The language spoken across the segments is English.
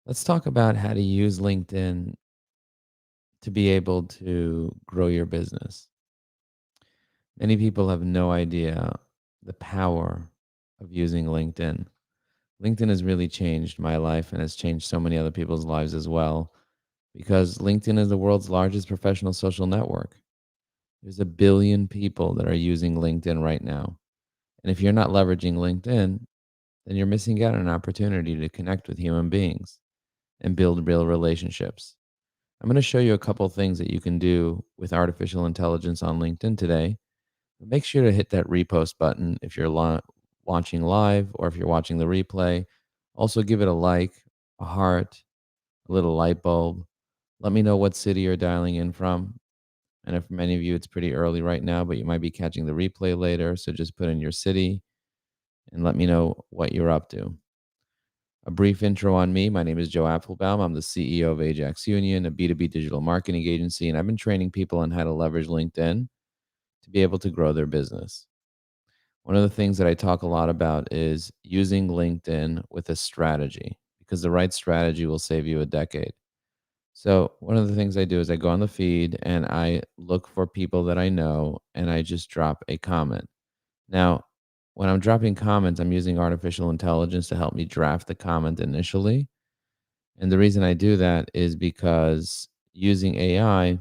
Let's talk about how to use LinkedIn to be able to grow your business. Many people have no idea the power of using LinkedIn. LinkedIn has really changed my life and has changed so many other people's lives as well because LinkedIn is the world's largest professional social network. There's a billion people that are using LinkedIn right now. And if you're not leveraging LinkedIn, then you're missing out on an opportunity to connect with human beings and build real relationships. I'm going to show you a couple things that you can do with artificial intelligence on LinkedIn today. Make sure to hit that repost button if you're watching live or if you're watching the replay. Also, give it a like, a heart, a little light bulb. Let me know what city you're dialing in from. I know for many of you, it's pretty early right now, but you might be catching the replay later. So just put in your city and let me know what you're up to. A brief intro on me. My name is Joe Applebaum. I'm the CEO of Ajax Union, a B2B digital marketing agency, and I've been training people on how to leverage LinkedIn to be able to grow their business. One of the things that I talk a lot about is using LinkedIn with a strategy because the right strategy will save you a decade. So, one of the things I do is I go on the feed and I look for people that I know and I just drop a comment. Now, when I'm dropping comments, I'm using artificial intelligence to help me draft the comment initially. And the reason I do that is because using AI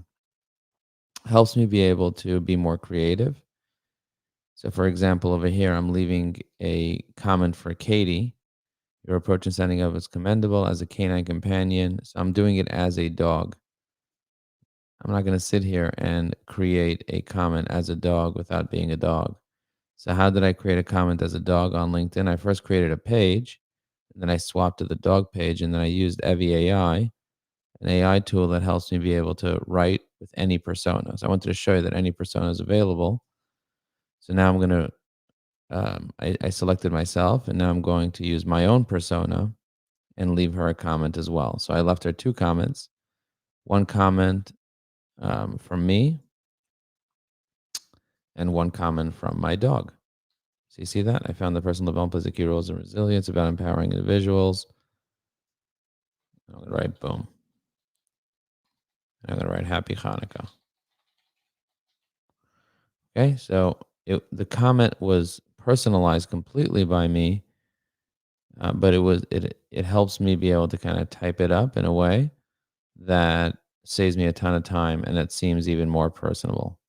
helps me be able to be more creative. So, for example, over here, I'm leaving a comment for Katie. Your approach and setting up is commendable as a canine companion. So, I'm doing it as a dog. I'm not going to sit here and create a comment as a dog without being a dog. So, how did I create a comment as a dog on LinkedIn? I first created a page, and then I swapped to the dog page, and then I used Evie AI, an AI tool that helps me be able to write with any persona. So, I wanted to show you that any persona is available. So, now I'm going to I selected myself, and now I'm going to use my own persona and leave her a comment as well. So I left her two comments. One comment from me, and one comment from my dog. So you see that? I found the personal development plays a key roles in resilience about empowering individuals. I'm going to write boom. I'm going to write happy Hanukkah. Okay, so the comment was personalized completely by me, but it helps me be able to kind of type it up in a way that saves me a ton of time and it seems even more personable.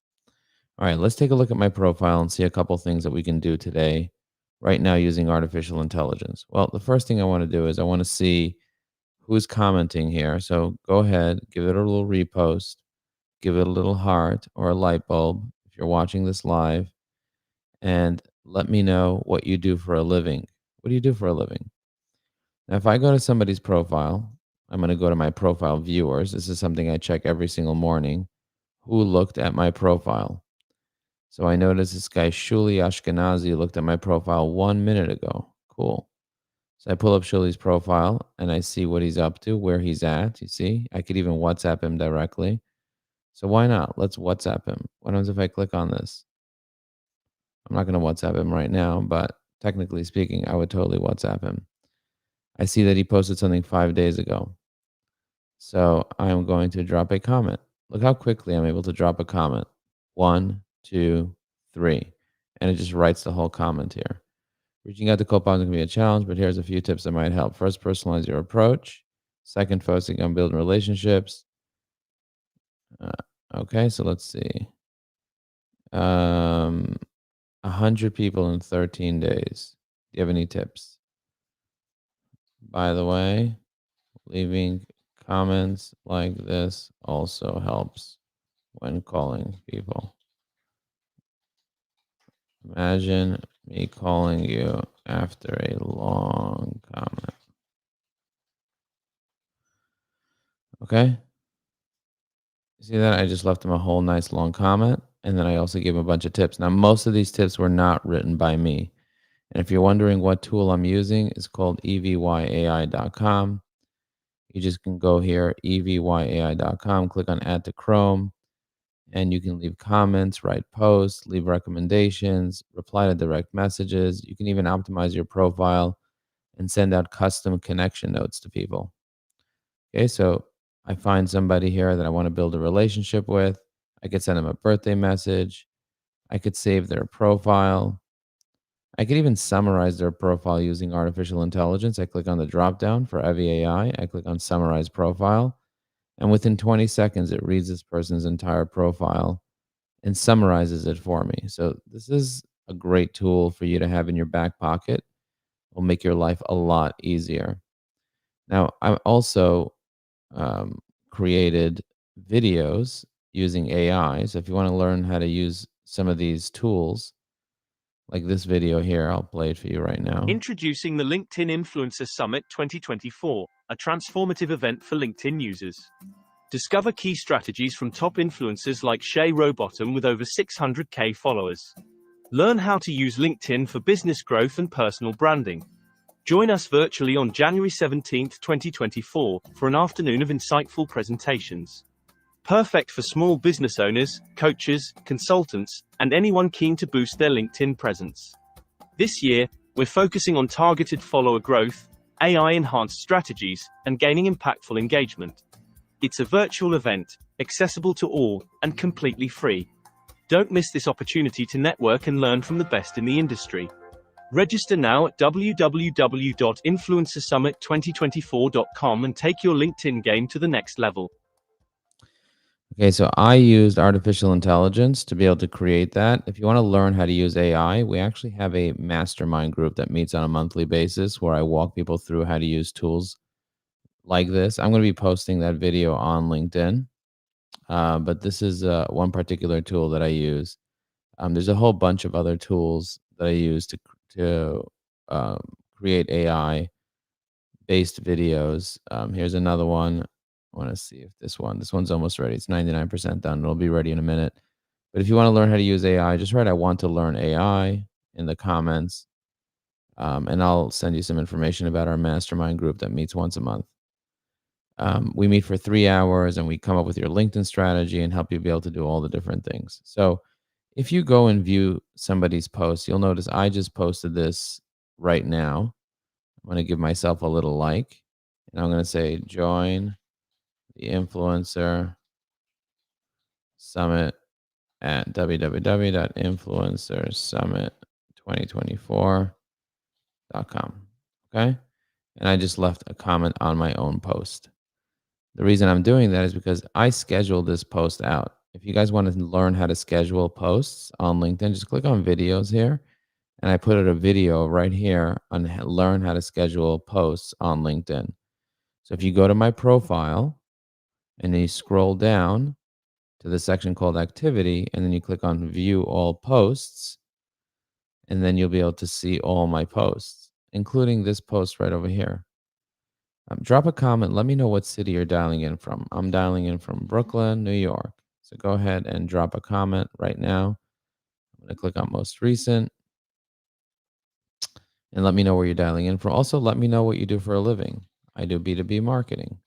All right, let's take a look at my profile and see a couple things that we can do today, right now, using artificial intelligence. Well, the first thing I want to do is I want to see who's commenting here. So go ahead, give it a little repost, give it a little heart or a light bulb if you're watching this live, and let me know what you do for a living. What do you do for a living? Now, if I go to somebody's profile, I'm going to go to my profile viewers. This is something I check every single morning. Who looked at my profile? So I noticed this guy, Shuli Ashkenazi, looked at my profile 1 minute ago. Cool. So I pull up Shuli's profile and I see what he's up to, where he's at. You see, I could even WhatsApp him directly. So why not? Let's WhatsApp him. What happens if I click on this? I'm not going to WhatsApp him right now, but technically speaking, I would totally WhatsApp him. I see that he posted something 5 days ago. So I'm going to drop a comment. Look how quickly I'm able to drop a comment. One, two, three. And it just writes the whole comment here. Reaching out to co-founders can be a challenge, but here's a few tips that might help. First, personalize your approach. Second, focusing on building relationships. Uh, okay, so let's see. 100 people in 13 days. Do you have any tips? By the way, leaving comments like this also helps when calling people. Imagine me calling you after a long comment. Okay? See that? I just left him a whole nice long comment. And then I also gave him a bunch of tips. Now, most of these tips were not written by me. And if you're wondering what tool I'm using, it's called evyai.com. You just can go here, evyai.com, click on Add to Chrome, and you can leave comments, write posts, leave recommendations, reply to direct messages. You can even optimize your profile and send out custom connection notes to people. Okay, so I find somebody here that I want to build a relationship with. I could send them a birthday message. I could save their profile. I could even summarize their profile using artificial intelligence. I click on the drop down for Evie AI. I click on summarize profile. And within 20 seconds, it reads this person's entire profile and summarizes it for me. So, this is a great tool for you to have in your back pocket. Will make your life a lot easier. Now, I also um, created videos using AI. So, if you want to learn how to use some of these tools, like this video here, I'll play it for you right now. Introducing the LinkedIn Influencer Summit 2024, a transformative event for LinkedIn users. Discover key strategies from top influencers like Shay Rowbottom with over 600K followers. Learn how to use LinkedIn for business growth and personal branding. Join us virtually on January 17, 2024, for an afternoon of insightful presentations. Perfect for small business owners, coaches, consultants, and anyone keen to boost their LinkedIn presence. This year, we're focusing on targeted follower growth, AI-enhanced strategies, and gaining impactful engagement. It's a virtual event, accessible to all, and completely free. Don't miss this opportunity to network and learn from the best in the industry. Register now at www.influencersummit2024.com and take your LinkedIn game to the next level. Okay, so I used artificial intelligence to be able to create that. If you want to learn how to use AI, we actually have a mastermind group that meets on a monthly basis where I walk people through how to use tools like this. I'm going to be posting that video on LinkedIn, but this is one particular tool that I use. There's a whole bunch of other tools that I use to um, create AI based videos. Here's another one. I want to see if this one's almost ready. It's 99% done. It'll be ready in a minute. But if you want to learn how to use AI, just write "I want to learn AI" in the comments, and I'll send you some information about our mastermind group that meets once a month. We meet for 3 hours and we come up with your LinkedIn strategy and help you be able to do all the different things. So if you go and view somebody's post, you'll notice I just posted this right now. I'm going to give myself a little like, and I'm going to say join the influencer summit at www.influencersummit2024.com. Okay. And I just left a comment on my own post. The reason I'm doing that is because I scheduled this post out. If you guys want to learn how to schedule posts on LinkedIn, just click on videos here. And I put out a video right here on learn how to schedule posts on LinkedIn. So if you go to my profile and then you scroll down to the section called activity, and then you click on view all posts, and then you'll be able to see all my posts, including this post right over here. Drop a comment. Let me know what city you're dialing in from. I'm dialing in from Brooklyn, New York. So go ahead and drop a comment right now. I'm going to click on most recent and let me know where you're dialing in from. Also, let me know what you do for a living. I do B2B marketing.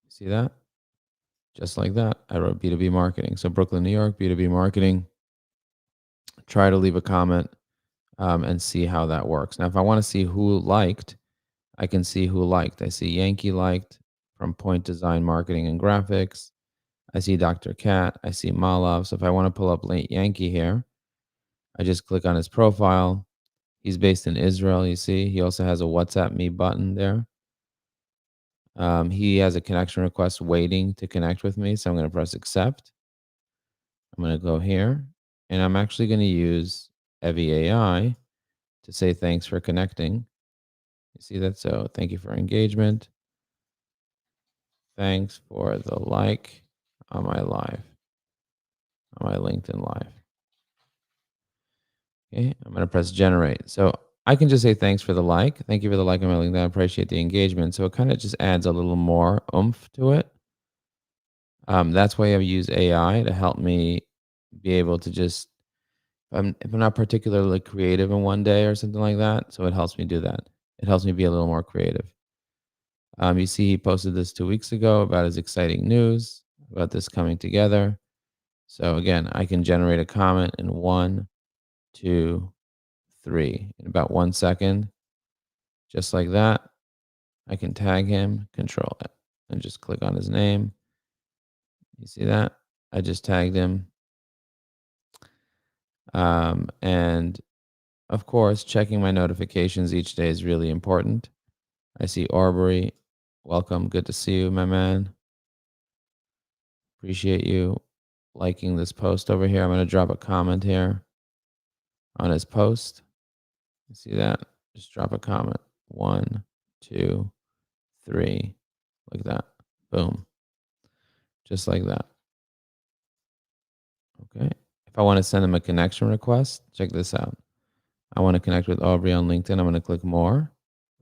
See that? Just like that. I wrote B2B marketing. So Brooklyn, New York, B2B marketing. Try to leave a comment and see how that works. Now, if I want to see who liked, I can see who liked. I see Yankee liked from Point Design Marketing and Graphics. I see Dr. Cat. I see Malav. So if I want to pull up Yankee here, I just click on his profile. He's based in Israel, you see. He also has a WhatsApp me button there. He has a connection request waiting to connect with me. So I'm going to press accept. I'm going to go here. And I'm actually going to use Evie AI to say thanks for connecting. You see that? So thank you for engagement. Thanks for the like on my live, on my LinkedIn live. Okay, I'm going to press generate. So I can just say thanks for the like. Thank you for the like on my LinkedIn. I appreciate the engagement. So it kind of just adds a little more oomph to it. That's why I use AI to help me be able to just, if I'm not particularly creative in one day or something like that, so it helps me do that. It helps me be a little more creative. You see, he posted this 2 weeks ago about his exciting news about this coming together. So again, I can generate a comment in 1, 2, 3 in about 1 second, just like that. I can tag him, control it, and just click on his name. You see that? I just tagged him. And of course, checking my notifications each day is really important. I see Aubrey. Welcome. Good to see you, my man. Appreciate you liking this post over here. I'm going to drop a comment here on his post. You see that? Just drop a comment. 1, 2, 3. Like that. Boom. Just like that. Okay. If I want to send him a connection request, check this out. I want to connect with Aubrey on LinkedIn. I'm going to click more.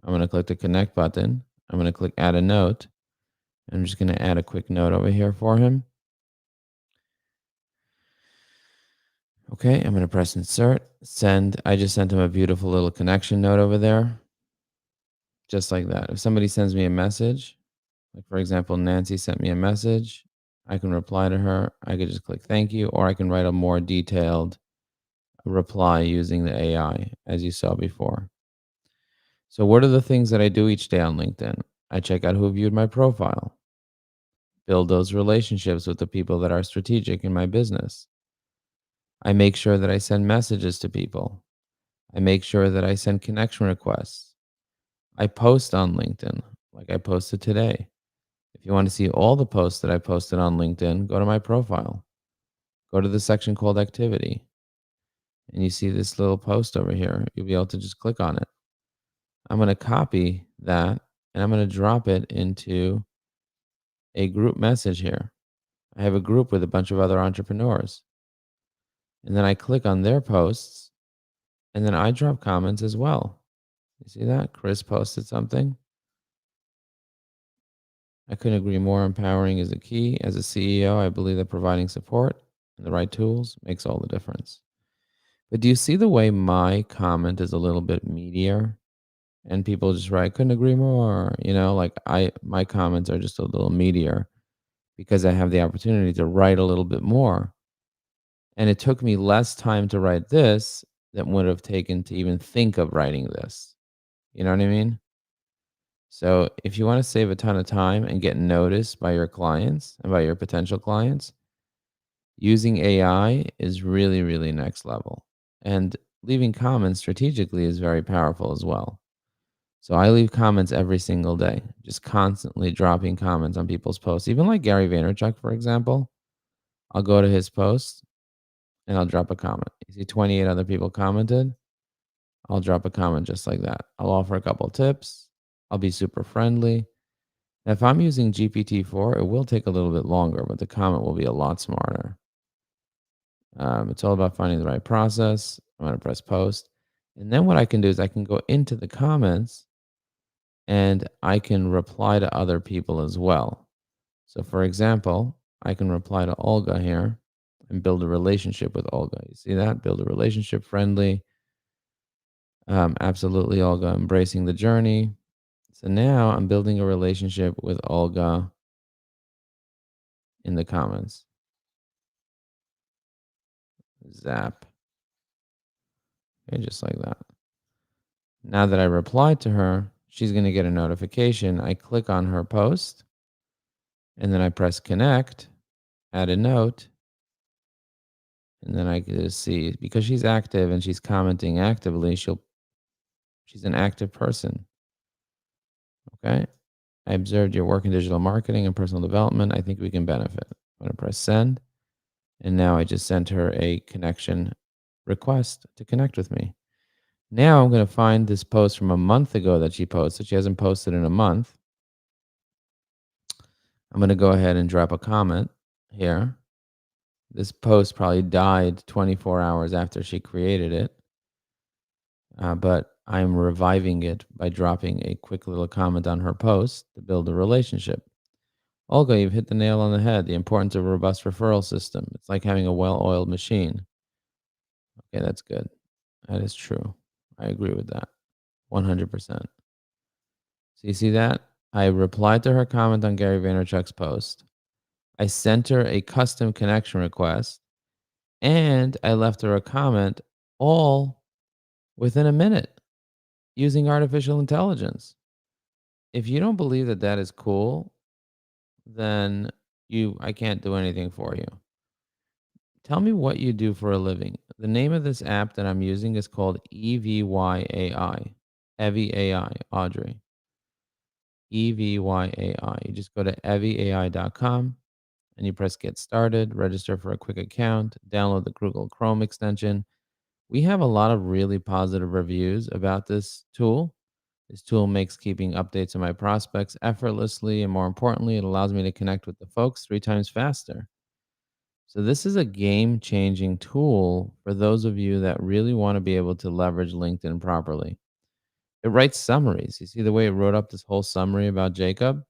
I'm going to click the connect button. I'm going to click add a note. I'm just going to add a quick note over here for him. Okay, I'm going to press insert, send. I just sent him a beautiful little connection note over there. Just like that. If somebody sends me a message, like for example, Nancy sent me a message, I can reply to her. I could just click thank you, or I can write a more detailed reply using the AI, as you saw before. So what are the things that I do each day on LinkedIn? I check out who viewed my profile, build those relationships with the people that are strategic in my business. I make sure that I send messages to people. I make sure that I send connection requests. I post on LinkedIn, like I posted today. If you want to see all the posts that I posted on LinkedIn, go to my profile. Go to the section called activity. And you see this little post over here. You'll be able to just click on it. I'm going to copy that and I'm going to drop it into a group message here. I have a group with a bunch of other entrepreneurs. And then I click on their posts and then I drop comments as well. You see that? Chris posted something. I couldn't agree more. Empowering is a key. As a CEO, I believe that providing support and the right tools makes all the difference. But do you see the way my comment is a little bit meatier? And people just write, couldn't agree more. Like my comments are just a little meatier because I have the opportunity to write a little bit more. And it took me less time to write this than would have taken to even think of writing this. You know what I mean? So if you want to save a ton of time and get noticed by your clients and by your potential clients, using AI is really, really next level. And leaving comments strategically is very powerful as well. So I leave comments every single day, just constantly dropping comments on people's posts. Even like Gary Vaynerchuk, for example, I'll go to his post and I'll drop a comment. You see 28 other people commented. I'll drop a comment just like that. I'll offer a couple tips. I'll be super friendly. Now, if I'm using GPT-4, it will take a little bit longer, but the comment will be a lot smarter. It's all about finding the right process. I'm going to press post. And then what I can do is I can go into the comments and I can reply to other people as well. So, for example, I can reply to Olga here and build a relationship with Olga. You see that? Build a relationship, friendly. Absolutely, Olga, embracing the journey. So now I'm building a relationship with Olga in the comments. Zap. Okay, just like that. Now that I replied to her, she's going to get a notification. I click on her post and then I press connect, add a note, and then I can just see because she's active and she's commenting actively, she's an active person. Okay. I observed your work in digital marketing and personal development. I think we can benefit. I'm going to press send. And now I just sent her a connection request to connect with me. Now I'm going to find this post from a month ago that she posted. She hasn't posted in a month. I'm going to go ahead and drop a comment here. This post probably died 24 hours after she created it. But I'm reviving it by dropping a quick little comment on her post to build a relationship. Olga, you've hit the nail on the head. The importance of a robust referral system. It's like having a well-oiled machine. Okay, that's good. That is true. I agree with that. 100%. So you see that? I replied to her comment on Gary Vaynerchuk's post. I sent her a custom connection request and I left her a comment all within a minute using artificial intelligence. If you don't believe that that is cool, then I can't do anything for you. Tell me what you do for a living. The name of this app that I'm using is called EVYAI. Evie AI, Audrey. EVYAI. You just go to evieai.com and you press get started, register for a quick account, download the Google Chrome extension. We have a lot of really positive reviews about this tool. This tool makes keeping updates on my prospects effortlessly, and more importantly, it allows me to connect with the folks 3 times faster. So, this is a game changing tool for those of you that really want to be able to leverage LinkedIn properly. It writes summaries. You see the way it wrote up this whole summary about Jacob?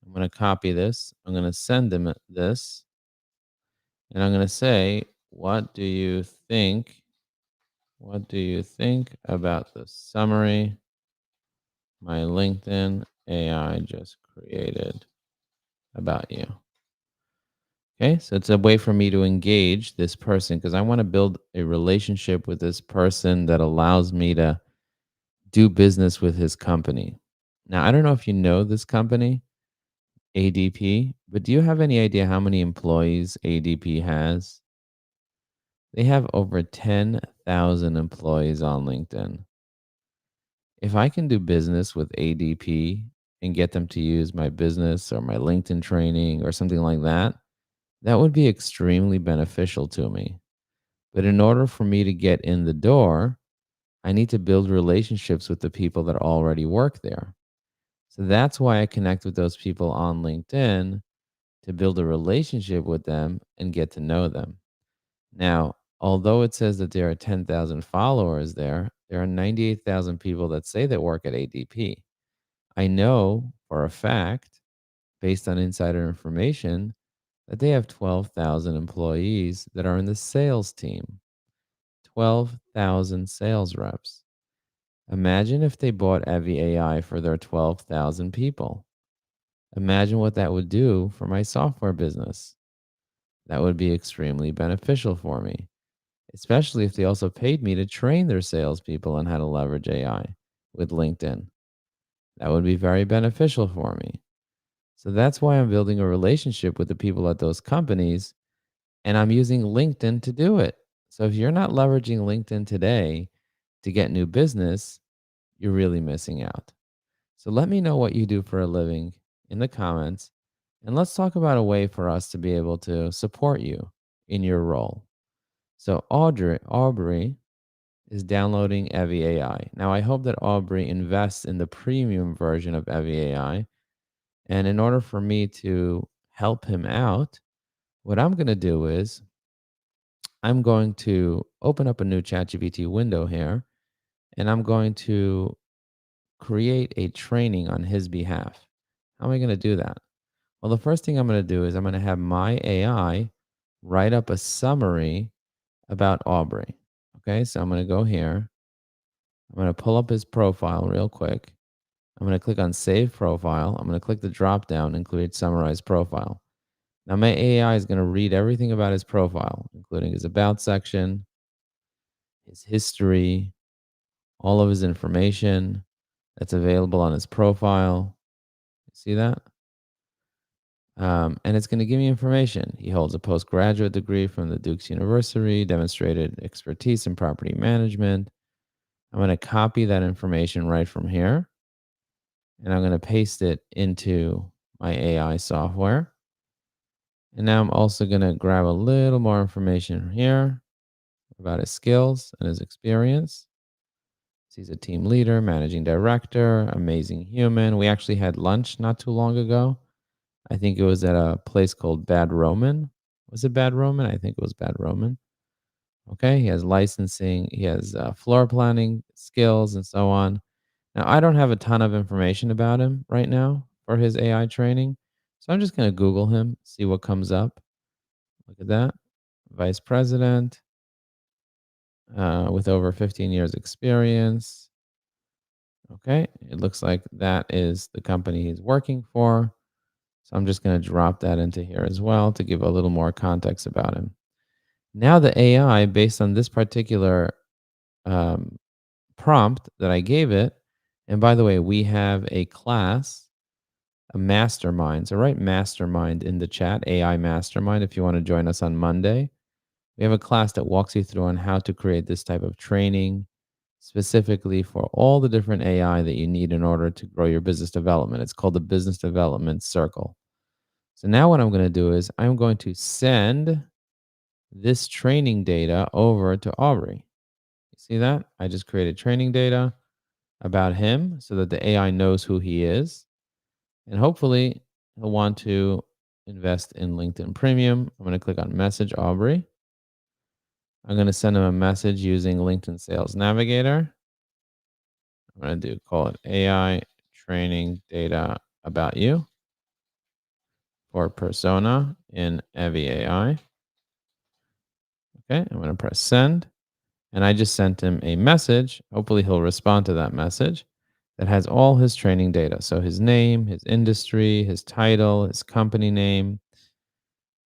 I'm going to copy this. I'm going to send him this. And I'm going to say, what do you think? What do you think about the summary my LinkedIn AI just created about you? Okay, so it's a way for me to engage this person because I want to build a relationship with this person that allows me to do business with his company. Now, I don't know if you know this company, ADP, but do you have any idea how many employees ADP has? They have over 10,000 employees on LinkedIn. If I can do business with ADP and get them to use my business or my LinkedIn training or something like that, that would be extremely beneficial to me. But in order for me to get in the door, I need to build relationships with the people that already work there. So that's why I connect with those people on LinkedIn to build a relationship with them and get to know them. Now, although it says that there are 10,000 followers there are 98,000 people that say they work at ADP. I know for a fact, based on insider information, that they have 12,000 employees that are in the sales team. 12,000 sales reps. Imagine if they bought Evie AI for their 12,000 people. Imagine what that would do for my software business. That would be extremely beneficial for me, especially if they also paid me to train their salespeople on how to leverage AI with LinkedIn. That would be very beneficial for me. So that's why I'm building a relationship with the people at those companies, and I'm using LinkedIn to do it. So if you're not leveraging LinkedIn today to get new business, you're really missing out. So let me know what you do for a living in the comments, and let's talk about a way for us to be able to support you in your role. So Aubrey is downloading Evie AI. Now I hope that Aubrey invests in the premium version of Evie AI. And in order for me to help him out, what I'm going to do is I'm going to open up a new ChatGPT window here, and I'm going to create a training on his behalf. How am I going to do that? Well, the first thing I'm going to do is I'm going to have my AI write up a summary about Aubrey. Okay, so I'm going to go here. I'm going to pull up his profile real quick. I'm going to click on Save Profile. I'm going to click the drop down and create Summarize Profile. Now, my AI is going to read everything about his profile, including his About section, his history, all of his information that's available on his profile. See that? And it's going to give me information. He holds a postgraduate degree from the Duke's University, demonstrated expertise in property management. I'm going to copy that information right from here, and I'm going to paste it into my AI software. And now I'm also going to grab a little more information here about his skills and his experience. He's a team leader, managing director, amazing human. We actually had lunch not too long ago. I think it was at a place called Bad Roman. Was it Bad Roman? I think it was Bad Roman. Okay, he has licensing, he has floor planning skills, and so on. Now, I don't have a ton of information about him right now for his AI training, so I'm just going to Google him, see what comes up. Look at that. Vice president with over 15 years experience. Okay, it looks like that is the company he's working for. So I'm just going to drop that into here as well to give a little more context about him. Now the AI, based on this particular prompt that I gave it, And by the way, we have a class, a mastermind. So write mastermind in the chat, AI mastermind, if you want to join us on Monday. We have a class that walks you through on how to create this type of training specifically for all the different AI that you need in order to grow your business development. It's called the Business Development Circle. So now what I'm going to do is I'm going to send this training data over to Aubrey. You see that? I just created training data about him so that the AI knows who he is. And hopefully he'll want to invest in LinkedIn Premium. I'm going to click on Message Aubrey. I'm going to send him a message using LinkedIn Sales Navigator. I'm going to call it AI training data about you for persona in Evie AI. Okay, I'm going to press send. And I just sent him a message. Hopefully he'll respond to that message that has all his training data. So his name, his industry, his title, his company name,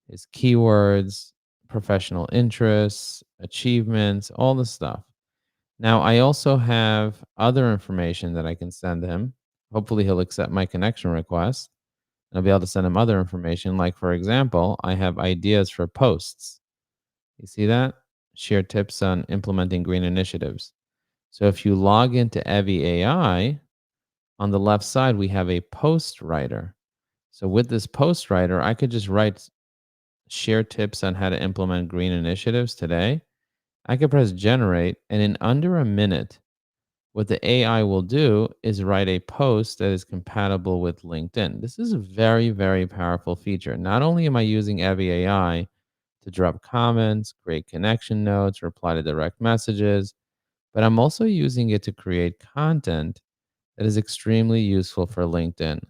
his keywords, professional interests, achievements, all the stuff. Now, I also have other information that I can send him. Hopefully, he'll accept my connection request. And I'll be able to send him other information. Like, for example, I have ideas for posts. You see that? Share tips on implementing green initiatives. So if you log into Evie AI, on the left side, we have a post writer. So with this post writer, I could just write share tips on how to implement green initiatives today. I could press generate, and in under a minute, what the AI will do is write a post that is compatible with LinkedIn. This is a very, very powerful feature. Not only am I using Evie AI to drop comments, create connection notes, reply to direct messages, but I'm also using it to create content that is extremely useful for LinkedIn.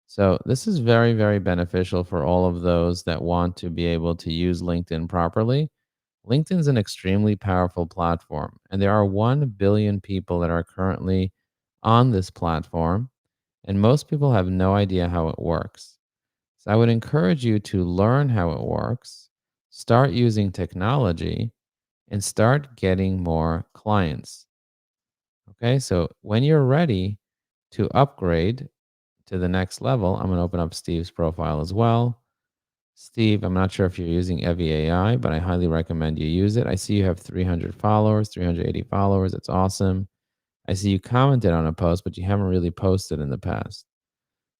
So, this is very, very beneficial for all of those that want to be able to use LinkedIn properly. LinkedIn is an extremely powerful platform, and there are 1 billion people that are currently on this platform, and most people have no idea how it works. So, I would encourage you to learn how it works, start using technology, and start getting more clients. Okay, so when you're ready to upgrade to the next level, I'm going to open up Steve's profile as well. Steve, I'm not sure if you're using Evie AI, but I highly recommend you use it. I see you have 300 followers, 380 followers. It's awesome. I see you commented on a post, but you haven't really posted in the past.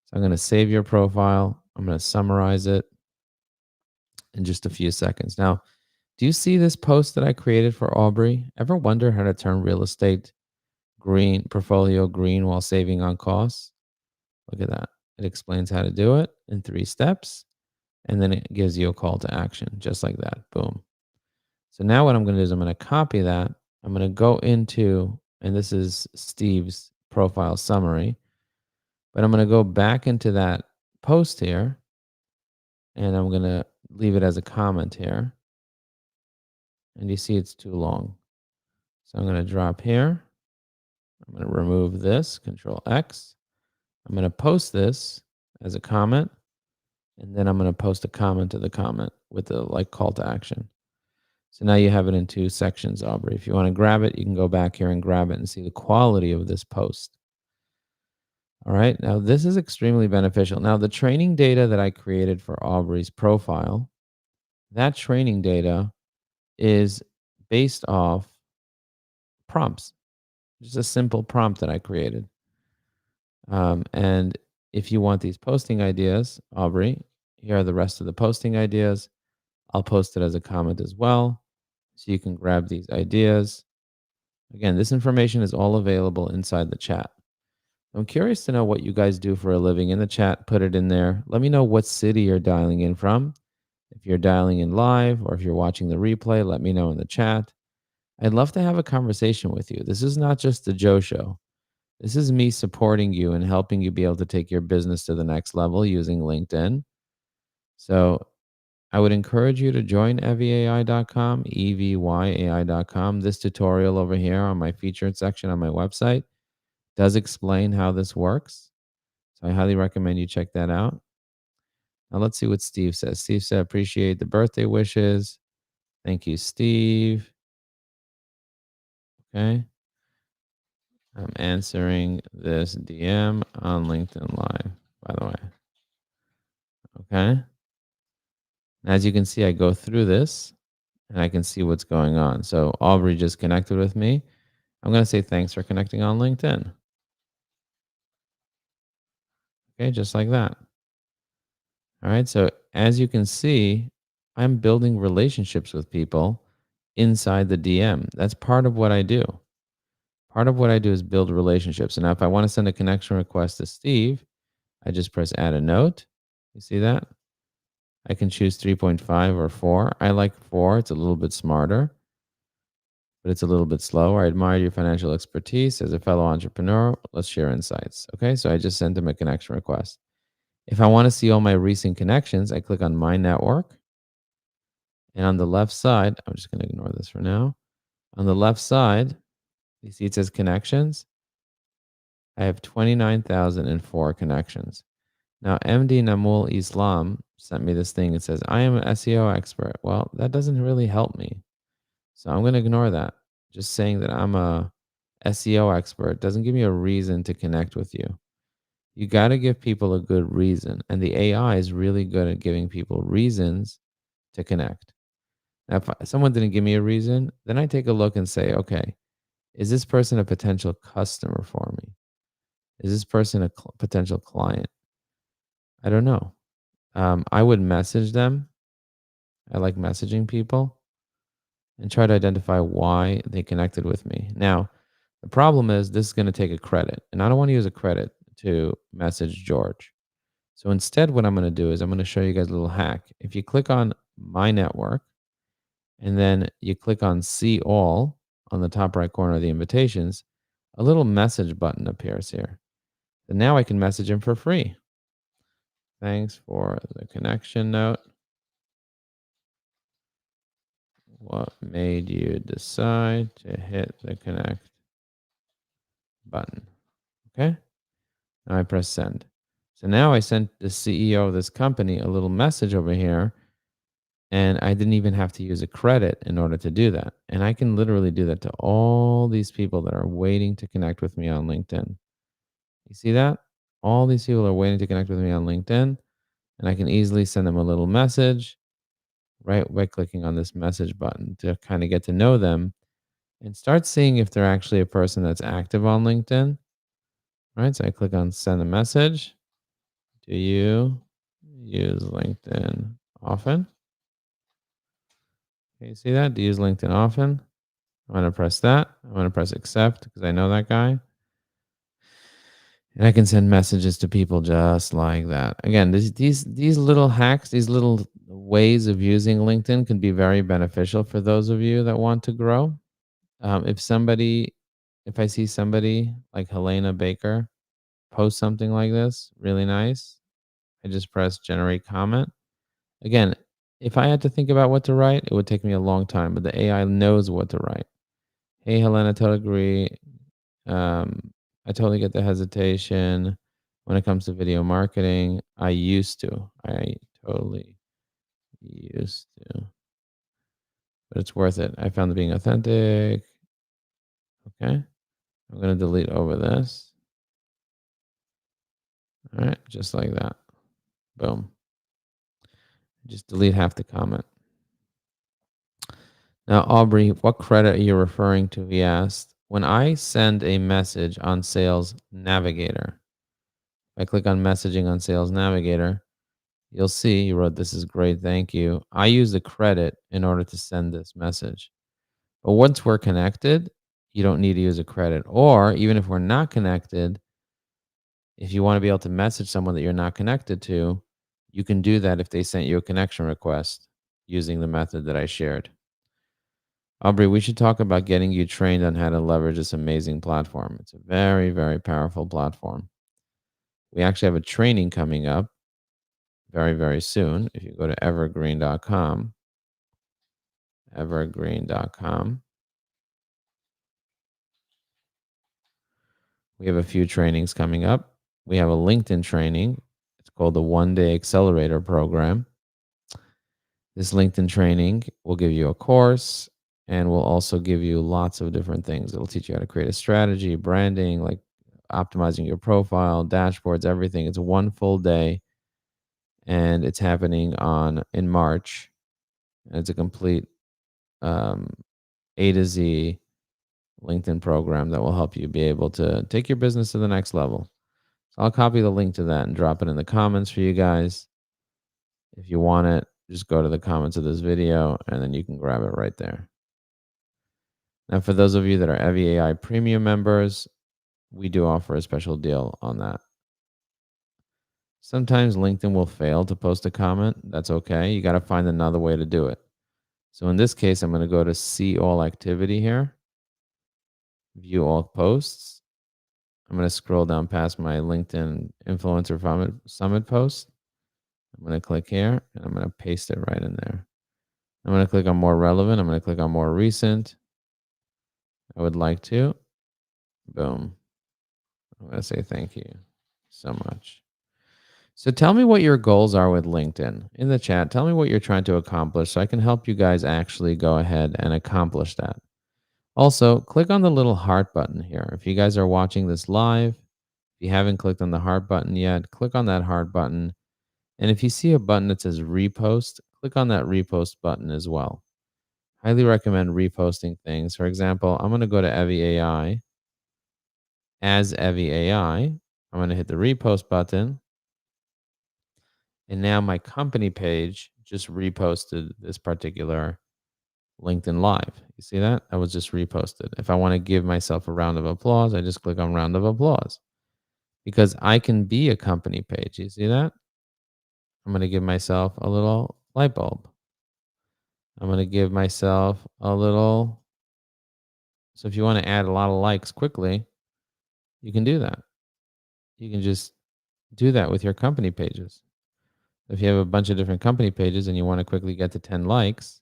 So I'm going to save your profile. I'm going to summarize it in just a few seconds. Now, do you see this post that I created for Aubrey? Ever wonder how to turn real estate green, portfolio green while saving on costs? Look at that. It explains how to do it in 3 steps, and then it gives you a call to action, just like that. Boom. So now what I'm going to do is I'm going to copy that. I'm going to go into, and this is Steve's profile summary, but I'm going to go back into that post here, and I'm going to leave it as a comment here. And you see it's too long. So I'm going to drop here. I'm going to remove this, Control X. I'm going to post this as a comment, and then I'm going to post a comment to the comment with the like call to action. So now you have it in 2 sections, Aubrey. If you want to grab it, you can go back here and grab it and see the quality of this post. All right. Now, this is extremely beneficial. Now, the training data that I created for Aubrey's profile, that training data is based off prompts. Just a simple prompt that I created. And if you want these posting ideas, Aubrey, here are the rest of the posting ideas. I'll post it as a comment as well, so you can grab these ideas. Again, this information is all available inside the chat. I'm curious to know what you guys do for a living. In the chat, put it in there. Let me know what city you're dialing in from. If you're dialing in live or if you're watching the replay, let me know in the chat. I'd love to have a conversation with you. This is not just the Joe Show. This is me supporting you and helping you be able to take your business to the next level using LinkedIn. So I would encourage you to join evyai.com, EVYAI.com. This tutorial over here on my featured section on my website does explain how this works. So I highly recommend you check that out. Now let's see what Steve says. Steve said, appreciate the birthday wishes. Thank you, Steve. Okay. I'm answering this DM on LinkedIn Live, by the way. Okay. As you can see, I go through this and I can see what's going on. So Aubrey just connected with me. I'm going to say thanks for connecting on LinkedIn. Okay, just like that. All right. So as you can see, I'm building relationships with people inside the DM. That's part of what I do. Part of what I do is build relationships. And now if I want to send a connection request to Steve, I just press add a note. You see that? I can choose 3.5 or 4. I like 4. It's a little bit smarter, but it's a little bit slower. I admire your financial expertise as a fellow entrepreneur. Let's share insights. Okay, so I just sent him a connection request. If I want to see all my recent connections, I click on my network. And on the left side, I'm just going to ignore this for now. On the left side, you see it says connections. I have 29,004 connections. Now, MD Namul Islam sent me this thing. It says, I am an SEO expert. Well, that doesn't really help me. So I'm going to ignore that. Just saying that I'm a SEO expert doesn't give me a reason to connect with you. You got to give people a good reason. And the AI is really good at giving people reasons to connect. Now, if someone didn't give me a reason, then I take a look and say, okay, is this person a potential customer for me? Is this person a potential client? I don't know. I would message them. I like messaging people and try to identify why they connected with me. Now, the problem is this is going to take a credit, and I don't want to use a credit to message George. So instead, what I'm going to do is I'm going to show you guys a little hack. If you click on my network and then you click on see all on the top right corner of the invitations, a little message button appears here. And now I can message him for free. Thanks for the connection note. What made you decide to hit the connect button? Okay. Now I press send. So now I sent the CEO of this company a little message over here, and I didn't even have to use a credit in order to do that. And I can literally do that to all these people that are waiting to connect with me on LinkedIn. You see that? All these people are waiting to connect with me on LinkedIn, and I can easily send them a little message right by clicking on this message button to kind of get to know them and start seeing if they're actually a person that's active on LinkedIn. Right. So I click on send a message. Do you use LinkedIn often? Okay, you see that? Do you use LinkedIn often? I'm going to press that. I'm going to press accept because I know that guy. And I can send messages to people just like that. Again, these little hacks, these little ways of using LinkedIn can be very beneficial for those of you that want to grow. If I see somebody like Helena Baker post something like this, really nice, I just press generate comment. Again, if I had to think about what to write, it would take me a long time, but the AI knows what to write. Hey, Helena, totally agree. I totally get the hesitation when it comes to video marketing. I totally used to, but it's worth it. I found it being authentic. Okay. I'm going to delete over this. All right. Just like that. Boom. Just delete half the comment. Now, Aubrey, what credit are you referring to? He asked. When I send a message on Sales Navigator, if I click on messaging on Sales Navigator, you'll see you wrote, this is great, thank you. I use the credit in order to send this message. But once we're connected, you don't need to use a credit. Or even if we're not connected, if you want to be able to message someone that you're not connected to, you can do that if they sent you a connection request using the method that I shared. Aubrey, we should talk about getting you trained on how to leverage this amazing platform. It's a very, very powerful platform. We actually have a training coming up very, very soon. If you go to evergreen.com, we have a few trainings coming up. We have a LinkedIn training. It's called the One Day Accelerator Program. This LinkedIn training will give you a course. and will also give you lots of different things. It'll teach you how to create a strategy, branding, like optimizing your profile, dashboards, everything. It's one full day, and it's happening on in March. And it's a complete um, A to Z LinkedIn program that will help you be able to take your business to the next level. So I'll copy the link to that and drop it in the comments for you guys. If you want it, just go to the comments of this video and then you can grab it right there. Now, for those of you that are Evie AI Premium members, we do offer a special deal on that. Sometimes LinkedIn will fail to post a comment. That's okay. You got to find another way to do it. So in this case, I'm going to go to see all activity here, view all posts. I'm going to scroll down past my LinkedIn Influencer Summit post. I'm going to click here and I'm going to paste it right in there. I'm going to click on more relevant. I'm going to click on more recent. I would like to. Boom. I'm going to say thank you so much. So tell me what your goals are with LinkedIn in the chat. Tell me what you're trying to accomplish so I can help you guys actually go ahead and accomplish that. Also, click on the little heart button here. If you guys are watching this live, if you haven't clicked on the heart button yet, click on that heart button. And if you see a button that says repost, click on that repost button as well. Highly recommend reposting things. For example, I'm going to go to Evie AI. As Evie AI, I'm going to hit the repost button. And now my company page just reposted this particular LinkedIn Live. You see that? That was just reposted. If I want to give myself a round of applause, I just click on round of applause because I can be a company page. You see that? I'm going to give myself a little light bulb. I'm going to give myself a little. So if you want to add a lot of likes quickly, you can do that. You can just do that with your company pages. If you have a bunch of different company pages and you want to quickly get to 10 likes,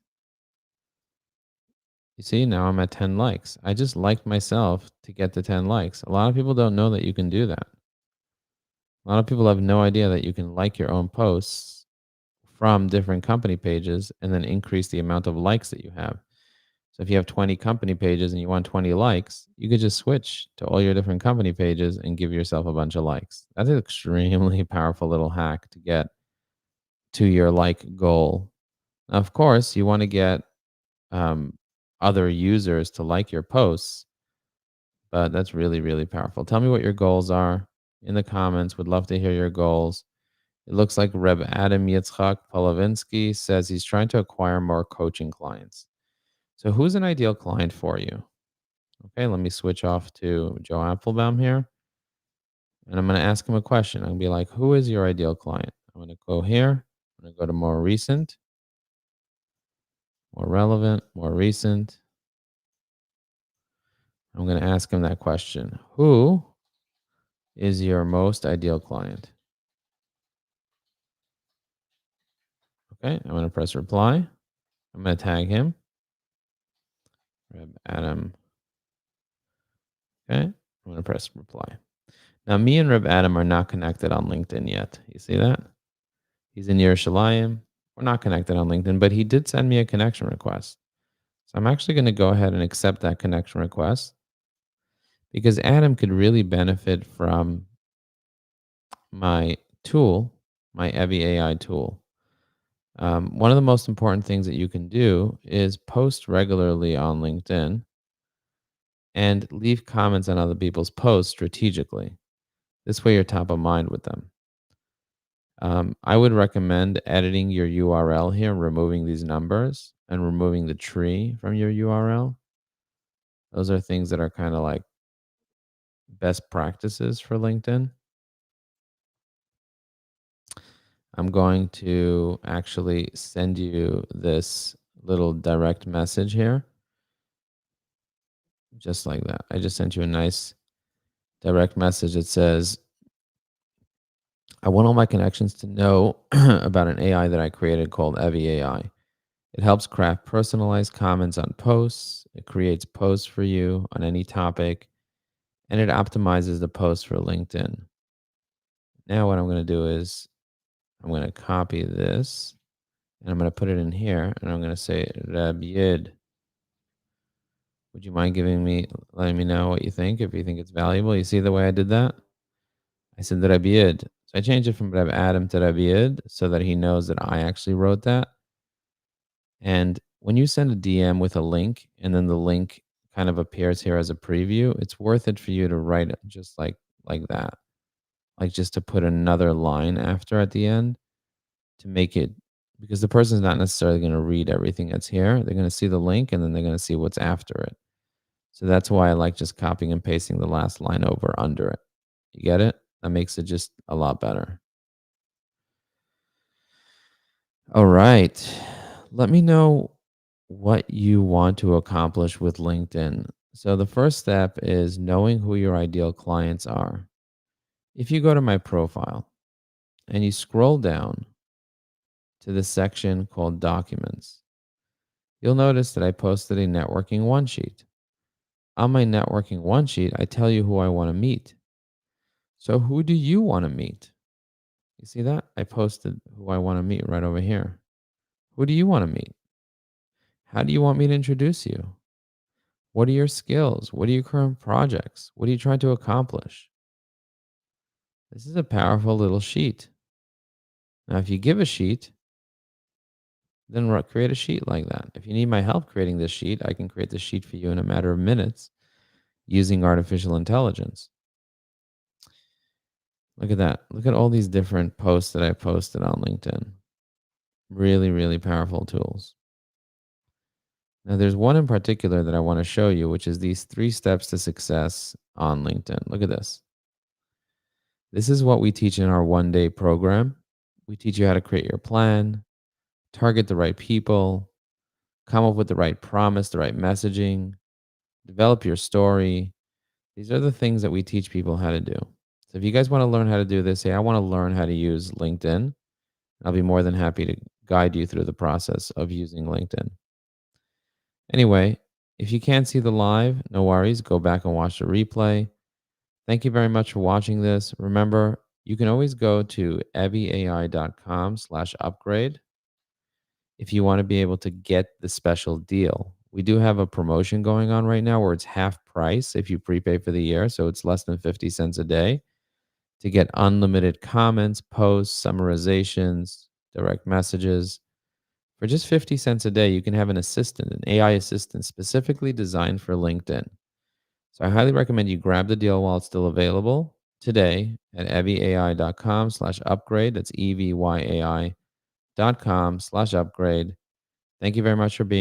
you see, now I'm at 10 likes. I just liked myself to get to 10 likes. A lot of people don't know that you can do that. A lot of people have no idea that you can like your own posts from different company pages and then increase the amount of likes that you have. So if you have 20 company pages and you want 20 likes, you could just switch to all your different company pages and give yourself a bunch of likes. That's an extremely powerful little hack to get to your like goal. Now, of course, you want to get um, other users to like your posts, but that's really, really powerful. Tell me what your goals are in the comments. Would love to hear your goals. It looks like Reb Adam Yitzchak Polovinsky says he's trying to acquire more coaching clients. So who's an ideal client for you? Okay, let me switch off to Joe Applebaum here. And I'm going to ask him a question. I'm going to be like, who is your ideal client? I'm going to go here. I'm going to go to more recent, more relevant, more recent. I'm going to ask him that question. Who is your most ideal client? Okay, I'm going to press reply. I'm going to tag him. Reb Adam. Okay, I'm going to press reply. Now, me and Reb Adam are not connected on LinkedIn yet. You see that? He's in Yerushalayim. We're not connected on LinkedIn, but he did send me a connection request. So I'm actually going to go ahead and accept that connection request because Adam could really benefit from my tool, my Evie AI tool. One of the most important things that you can do is post regularly on LinkedIn and leave comments on other people's posts strategically. This way, you're top of mind with them. I would recommend editing your URL here, removing these numbers and removing the tree from your URL. Those are things that are kind of like best practices for LinkedIn. I'm going to actually send you this little direct message here. Just like that. I just sent you a nice direct message that says, I want all my connections to know about an AI that I created called Evie AI. It helps craft personalized comments on posts. It creates posts for you on any topic, and it optimizes the post for LinkedIn. Now what I'm going to do is I'm going to copy this and I'm going to put it in here and I'm going to say Reb Yid Would you mind letting me know what you think, if you think it's valuable? You see the way I did that? I said that Rabiyid. So I changed it from Reb Adam to Rabiyid so that he knows that I actually wrote that. And when you send a DM with a link and then the link kind of appears here as a preview, it's worth it for you to write it just like that. Like just to put another line after at the end to make it, because the person's not necessarily going to read everything that's here. They're going to see the link and then they're going to see what's after it. So that's why I like just copying and pasting the last line over under it. You get it? That makes it just a lot better. All right. Let me know what you want to accomplish with LinkedIn. So the first step is knowing who your ideal clients are. If you go to my profile and you scroll down to the section called Documents, you'll notice that I posted a networking one sheet. On my networking one sheet, I tell you who I want to meet. So who do you want to meet? You see that? I posted who I want to meet right over here. Who do you want to meet? How do you want me to introduce you? What are your skills? What are your current projects? What are you trying to accomplish? This is a powerful little sheet. Now, if you give a sheet, then create a sheet like that. If you need my help creating this sheet, I can create the sheet for you in a matter of minutes using artificial intelligence. Look at that. Look at all these different posts that I posted on LinkedIn. Really, really powerful tools. Now, there's one in particular that I want to show you, which is these 3 steps to success on LinkedIn. Look at this. This is what we teach in our one-day program. We teach you how to create your plan, target the right people, come up with the right promise, the right messaging, develop your story. These are the things that we teach people how to do. So if you guys want to learn how to do this, hey, I want to learn how to use LinkedIn. I'll be more than happy to guide you through the process of using LinkedIn. Anyway, if you can't see the live, no worries. Go back and watch the replay. Thank you very much for watching this. Remember, you can always go to evieai.com/upgrade if you want to be able to get the special deal. We do have a promotion going on right now where it's half price if you prepay for the year. So it's less than 50 cents a day to get unlimited comments, posts, summarizations, direct messages. For just 50 cents a day, you can have an assistant, an AI assistant specifically designed for LinkedIn. So I highly recommend you grab the deal while it's still available today at evieai.com/upgrade. That's evyi.com/upgrade. Thank you very much for being